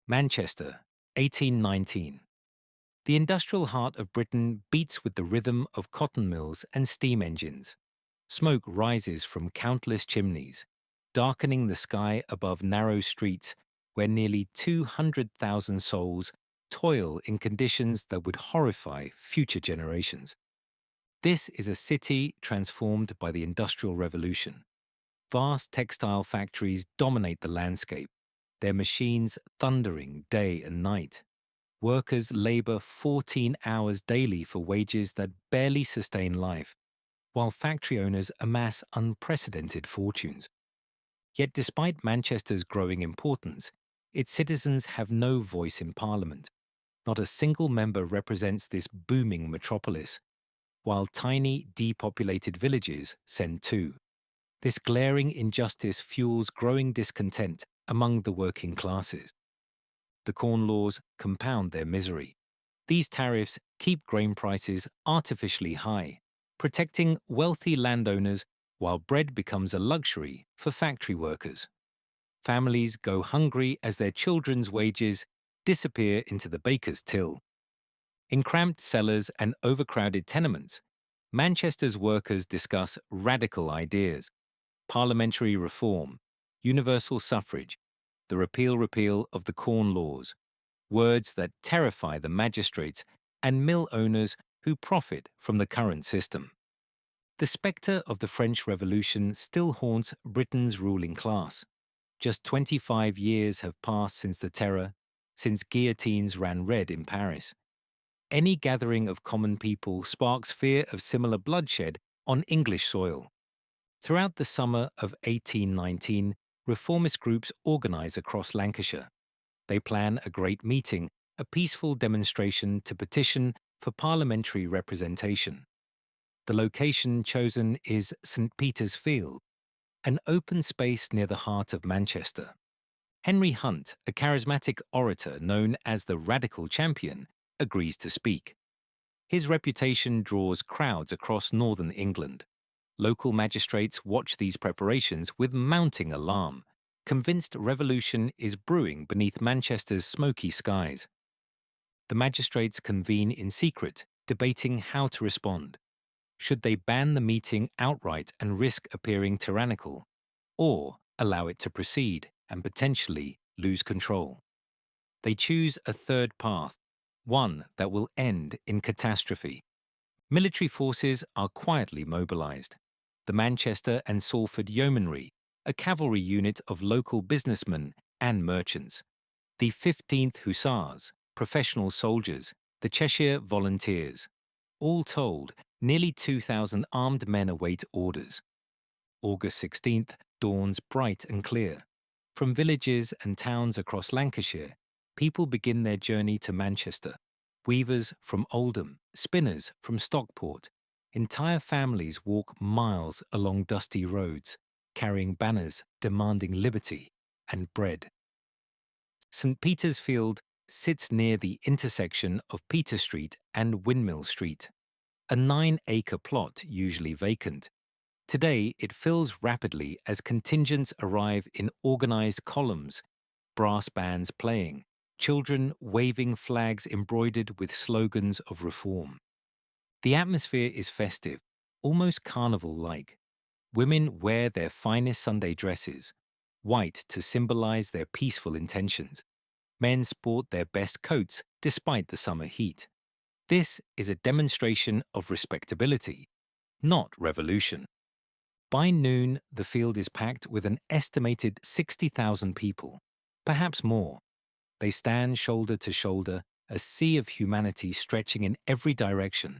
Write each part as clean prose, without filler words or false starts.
Manchester, 1819. The industrial heart of Britain beats with the rhythm of cotton mills and steam engines. Smoke rises from countless chimneys, darkening the sky above narrow streets where nearly 200,000 souls toil in conditions that would horrify future generations. This is a city transformed by the Industrial Revolution. Vast textile factories dominate the landscape, their machines thundering day and night. Workers labor 14 hours daily for wages that barely sustain life, while factory owners amass unprecedented fortunes. Yet despite Manchester's growing importance, its citizens have no voice in Parliament. Not a single member represents this booming metropolis, while tiny, depopulated villages send two. This glaring injustice fuels growing discontent among the working classes. The Corn Laws compound their misery. These tariffs keep grain prices artificially high, protecting wealthy landowners while bread becomes a luxury for factory workers. Families go hungry as their children's wages disappear into the baker's till. In cramped cellars and overcrowded tenements, Manchester's workers discuss radical ideas: parliamentary reform, universal suffrage, the repeal of the Corn Laws, words that terrify the magistrates and mill owners who profit from the current system. The spectre of the French Revolution still haunts Britain's ruling class. Just 25 years have passed since the Terror, since guillotines ran red in Paris. Any gathering of common people sparks fear of similar bloodshed on English soil. Throughout the summer of 1819, reformist groups organise across Lancashire. They plan a great meeting, a peaceful demonstration to petition for parliamentary representation. The location chosen is St. Peter's Field, an open space near the heart of Manchester. Henry Hunt, a charismatic orator known as the Radical Champion, agrees to speak. His reputation draws crowds across northern England. Local magistrates watch these preparations with mounting alarm, convinced revolution is brewing beneath Manchester's smoky skies. The magistrates convene in secret, debating how to respond. Should they ban the meeting outright and risk appearing tyrannical, or allow it to proceed and potentially lose control? They choose a third path, one that will end in catastrophe. Military forces are quietly mobilized. The Manchester and Salford Yeomanry, a cavalry unit of local businessmen and merchants. The 15th Hussars, professional soldiers, the Cheshire Volunteers. All told, nearly 2,000 armed men await orders. August 16th dawns bright and clear. From villages and towns across Lancashire, people begin their journey to Manchester. Weavers from Oldham, spinners from Stockport. Entire families walk miles along dusty roads, carrying banners demanding liberty and bread. St. Peter's Field sits near the intersection of Peter Street and Windmill Street, a 9-acre plot usually vacant. Today, it fills rapidly as contingents arrive in organized columns, brass bands playing, children waving flags embroidered with slogans of reform. The atmosphere is festive, almost carnival-like. Women wear their finest Sunday dresses, white to symbolize their peaceful intentions. Men sport their best coats despite the summer heat. This is a demonstration of respectability, not revolution. By noon, the field is packed with an estimated 60,000 people, perhaps more. They stand shoulder to shoulder, a sea of humanity stretching in every direction.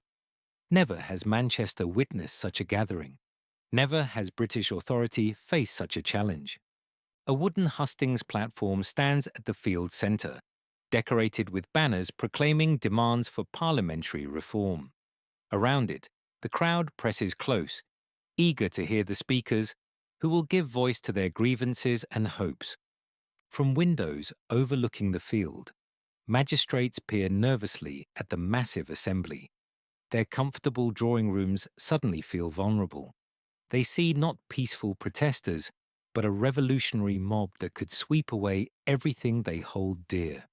Never has Manchester witnessed such a gathering. Never has British authority faced such a challenge. A wooden hustings platform stands at the field's centre, decorated with banners proclaiming demands for parliamentary reform. Around it, the crowd presses close, eager to hear the speakers who will give voice to their grievances and hopes. From windows overlooking the field, magistrates peer nervously at the massive assembly. Their comfortable drawing rooms suddenly feel vulnerable. They see not peaceful protesters, but a revolutionary mob that could sweep away everything they hold dear.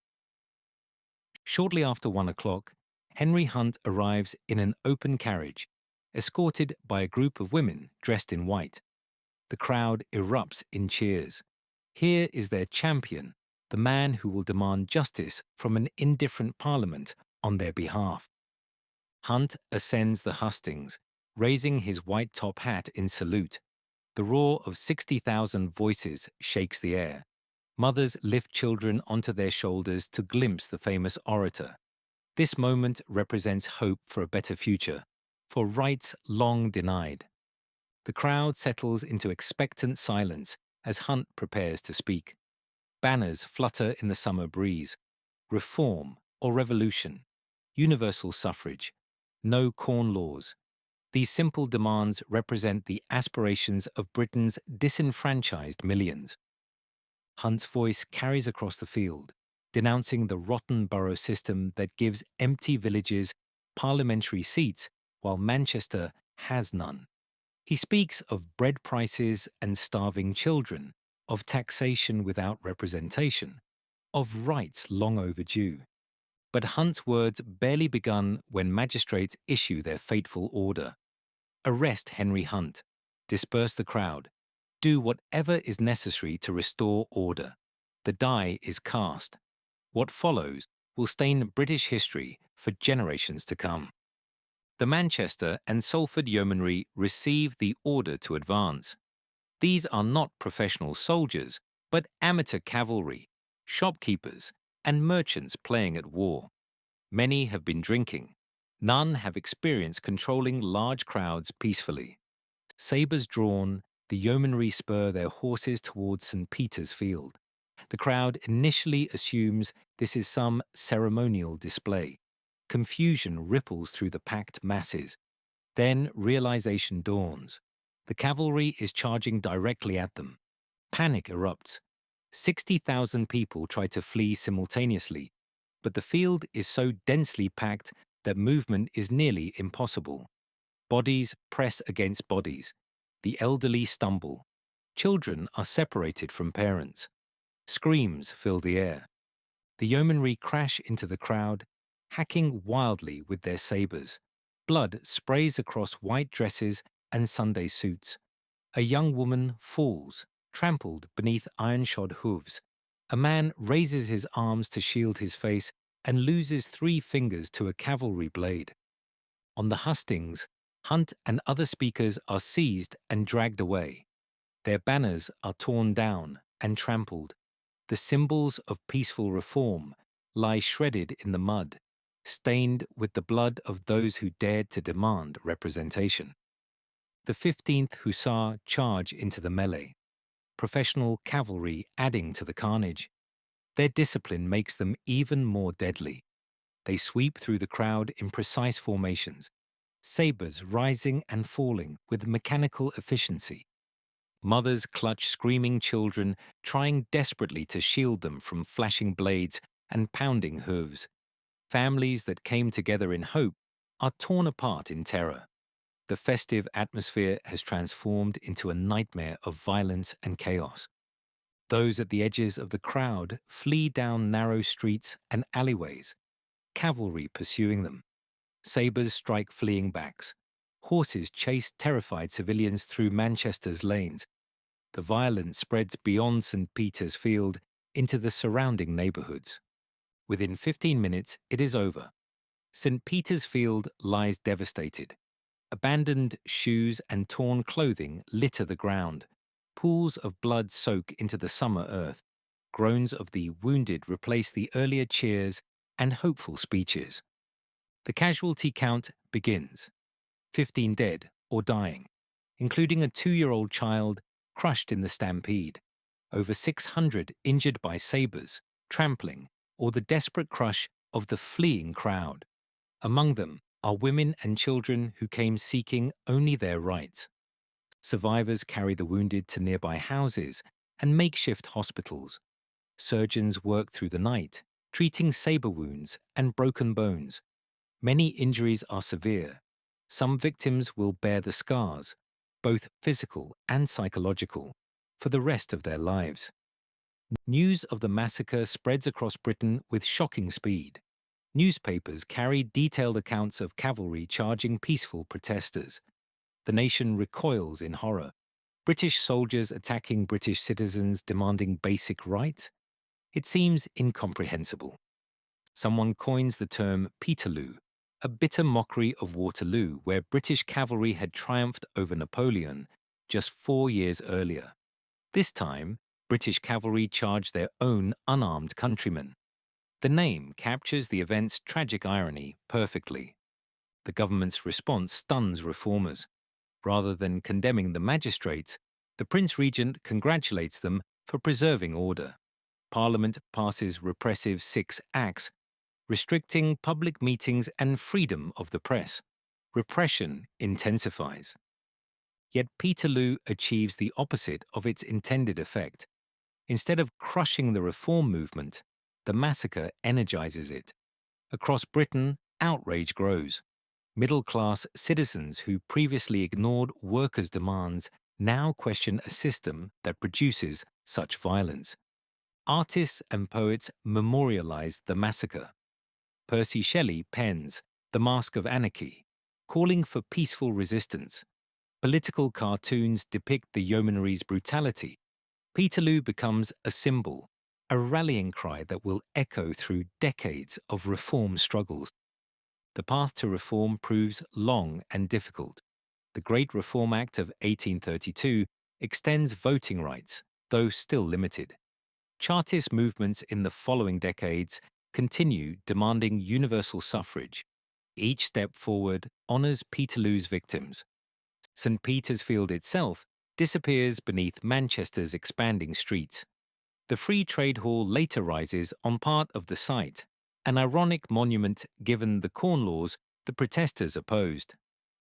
Shortly after 1 o'clock, Henry Hunt arrives in an open carriage, escorted by a group of women dressed in white. The crowd erupts in cheers. Here is their champion, the man who will demand justice from an indifferent parliament on their behalf. Hunt ascends the hustings, raising his white top hat in salute. The roar of 60,000 voices shakes the air. Mothers lift children onto their shoulders to glimpse the famous orator. This moment represents hope for a better future, for rights long denied. The crowd settles into expectant silence as Hunt prepares to speak. Banners flutter in the summer breeze. Reform or revolution, universal suffrage, no corn laws. These simple demands represent the aspirations of Britain's disenfranchised millions. Hunt's voice carries across the field, denouncing the rotten borough system that gives empty villages parliamentary seats while Manchester has none. He speaks of bread prices and starving children, of taxation without representation, of rights long overdue. But Hunt's words barely begun when magistrates issue their fateful order. Arrest Henry Hunt, disperse the crowd, do whatever is necessary to restore order. The die is cast. What follows will stain British history for generations to come. The Manchester and Salford yeomanry receive the order to advance. These are not professional soldiers, but amateur cavalry, shopkeepers, and merchants playing at war. Many have been drinking. None have experience controlling large crowds peacefully. Sabres drawn, the yeomanry spur their horses towards St. Peter's Field. The crowd initially assumes this is some ceremonial display. Confusion ripples through the packed masses. Then realization dawns. The cavalry is charging directly at them. Panic erupts. 60,000 people try to flee simultaneously, but the field is so densely packed that movement is nearly impossible. Bodies press against bodies. The elderly stumble. Children are separated from parents. Screams fill the air. The yeomanry crash into the crowd, hacking wildly with their sabres. Blood sprays across white dresses and Sunday suits. A young woman falls, trampled beneath iron-shod hooves. A man raises his arms to shield his face and loses 3 fingers to a cavalry blade. On the hustings, Hunt and other speakers are seized and dragged away. Their banners are torn down and trampled. The symbols of peaceful reform lie shredded in the mud, stained with the blood of those who dared to demand representation. The 15th Hussar charge into the melee, professional cavalry adding to the carnage. Their discipline makes them even more deadly. They sweep through the crowd in precise formations, sabres rising and falling with mechanical efficiency. Mothers clutch screaming children, trying desperately to shield them from flashing blades and pounding hooves. Families that came together in hope are torn apart in terror. The festive atmosphere has transformed into a nightmare of violence and chaos. Those at the edges of the crowd flee down narrow streets and alleyways, cavalry pursuing them. Sabres strike fleeing backs. Horses chase terrified civilians through Manchester's lanes. The violence spreads beyond St. Peter's Field into the surrounding neighbourhoods. Within 15 minutes, it is over. St. Peter's Field lies devastated. Abandoned shoes and torn clothing litter the ground. Pools of blood soak into the summer earth. Groans of the wounded replace the earlier cheers and hopeful speeches. The casualty count begins. 15 dead or dying, including a 2-year-old child crushed in the stampede. Over 600 injured by sabres, trampling, or the desperate crush of the fleeing crowd. Among them are women and children who came seeking only their rights. Survivors carry the wounded to nearby houses and makeshift hospitals. Surgeons work through the night, treating sabre wounds and broken bones. Many injuries are severe. Some victims will bear the scars, both physical and psychological, for the rest of their lives. News of the massacre spreads across Britain with shocking speed. Newspapers carry detailed accounts of cavalry charging peaceful protesters. The nation recoils in horror. British soldiers attacking British citizens demanding basic rights? It seems incomprehensible. Someone coins the term Peterloo, a bitter mockery of Waterloo, where British cavalry had triumphed over Napoleon just 4 years earlier. This time, British cavalry charged their own unarmed countrymen. The name captures the event's tragic irony perfectly. The government's response stuns reformers. Rather than condemning the magistrates, the Prince Regent congratulates them for preserving order. Parliament passes repressive 6 acts, restricting public meetings and freedom of the press. Repression intensifies. Yet Peterloo achieves the opposite of its intended effect. Instead of crushing the reform movement, the massacre energizes it. Across Britain, outrage grows. Middle-class citizens who previously ignored workers' demands now question a system that produces such violence. Artists and poets memorialize the massacre. Percy Shelley pens The Mask of Anarchy, calling for peaceful resistance. Political cartoons depict the yeomanry's brutality. Peterloo becomes a symbol, a rallying cry that will echo through decades of reform struggles. The path to reform proves long and difficult. The Great Reform Act of 1832 extends voting rights, though still limited. Chartist movements in the following decades continue demanding universal suffrage. Each step forward honors Peterloo's victims. St. Peter's Field itself disappears beneath Manchester's expanding streets. The Free Trade Hall later rises on part of the site, an ironic monument given the Corn Laws the protesters opposed.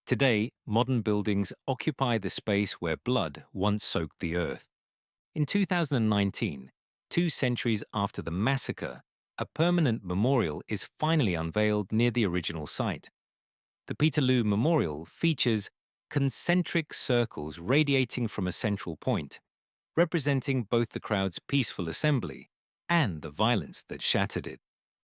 Today, modern buildings occupy the space where blood once soaked the earth. In 2019, 2 centuries after the massacre, a permanent memorial is finally unveiled near the original site. The Peterloo Memorial features concentric circles radiating from a central point, representing both the crowd's peaceful assembly and the violence that shattered it.